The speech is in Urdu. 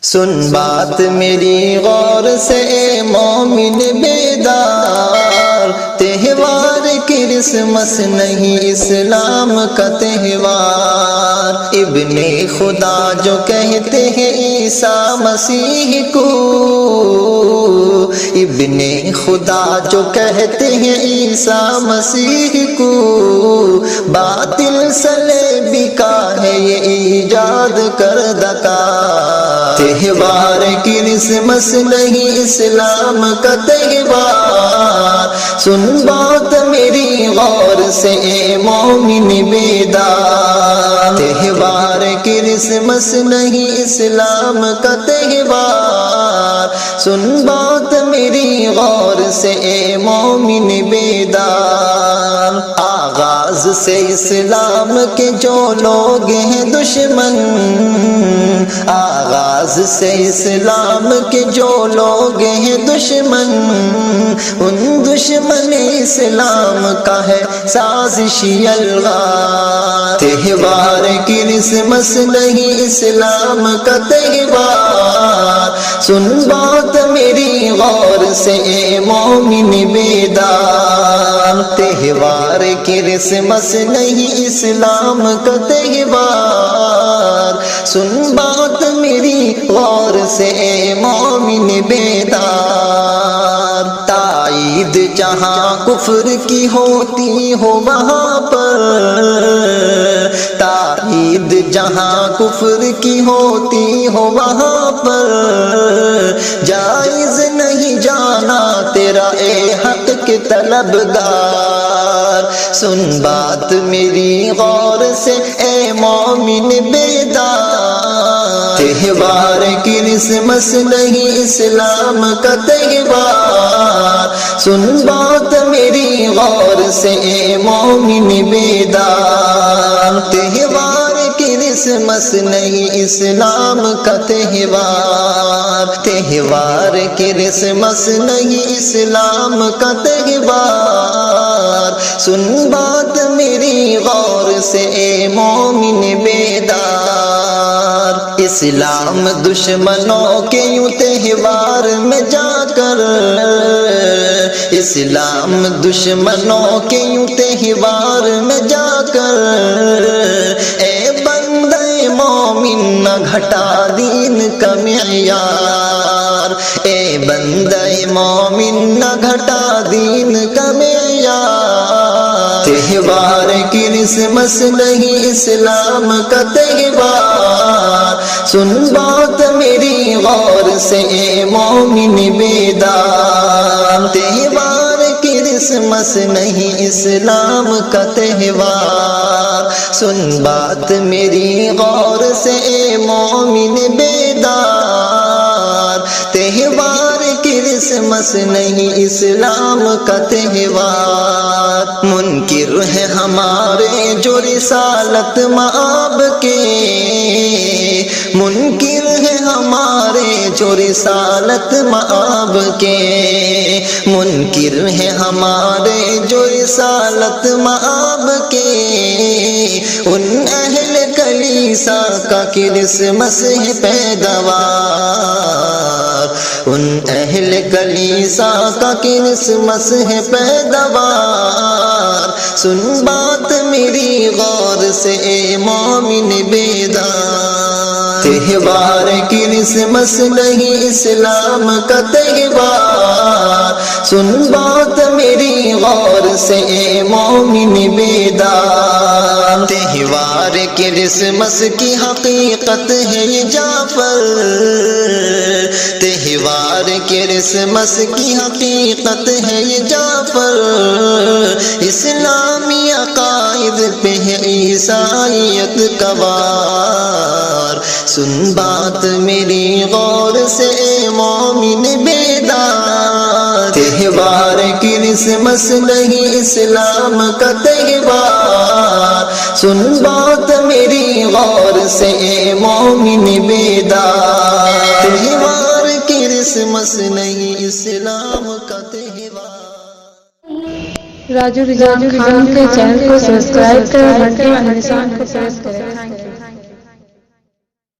سن بات میری غور سے اے مومن بیدار، تہوار کرسمس نہیں اسلام کا تہوار۔ ابن خدا جو کہتے ہیں عیسیٰ مسیح کو، ابن خدا جو کہتے ہیں عیسیٰ مسیح کو، باطل صلیبی کا ہے یہ ایجاد کردہ کار۔ تہوار کرسمس نہیں اسلام کا تہوار، سن بات میری غور سے اے مومن بیدار۔ تہوار کرسمس نہیں اسلام کا تہوار، سن بات میری غور سے اے مومن بیدار۔ آغاز سے اسلام کے جو لوگ ہیں دشمن، آغاز سے اسلام کے جو لوگ ہیں دشمن، ان دشمن اسلام کا ہے سازشی الغار۔ تہوار کرسمس نہیں اسلام کا تہوار، سن بات میری غور سے اے مومن بیدار۔ تہوار کرسمس نہیں اسلام کا تہوار، سن بات میری غور سے اے مومن بیدار۔ تائید جہاں کفر کی ہوتی ہو وہاں پر، تائید جہاں کفر کی ہوتی ہو وہاں پر، جائز نہیں جانا تیرا اے حق کے طلبگار۔ سن بات میری غور سے اے مومن بیدار۔ تہوار کرسمس نہیں اسلام کا تہوار، سن بات میری غور سے اے مومن بیدار۔ تہوار کرسمس نہیں اسلام کا تہوار، تہوار کرسمس نہیں اسلام کا تہوار، سن بات میری غور سے اے مومن بیدار۔ اسلام دشمنوں کے یوں تہوار میں جا کر، اسلام دشمنوں کے یوں تہوار میں جا کر، اے بندہ مومن نہ گھٹا دین کا معیار، اے بندہ مومن نہ گھٹا دین کا معیار۔ تہوار کرسمس نہیں اسلام کا تہوار، سن بات میری غور سے اے مومن بیدار۔ تہوار کرسمس نہیں اسلام کا تہوار، سن بات میری غور سے اے مومن بیدار۔ تہوار کرسمس نہیں اسلام کا تہوار، منکر ہے ہمارے جو رسالت مآب کے، منکر ہے ہمارے جو رسالت مآب کے، منکر ہے ہمارے جو رسالت مآب کے، ان اہل کلیسا کا کرسمس ہے پیداوار، ان اہل کلیسا کا کرسمس ہے پیداوار۔ سن بات میری غور سے اے مومن بیدار۔ تہوار کرسمس نہیں اسلام کا تہوار، سن بات میری غور سے اے مومن بیدار۔ تہوار کرسمس کی حقیقت ہے یہ جعفر، تہوار کرسمس کی حقیقت ہے یہ جعفر، اسلامی عقائد پہ ہے عیسائیت کا وار۔ سن بات میری غور سے اے مومن بیدار۔ تہوار کرسمس نہیں اسلام کا تہوار، سن بات میری غور سے اے مومن بیدار۔ تہوار کرسمس نہیں اسلام کا تہوار۔ راجو رجحان خان کے چینل کو سبسکرائب کریں، گھنٹی والے نشان کو پریس کریں۔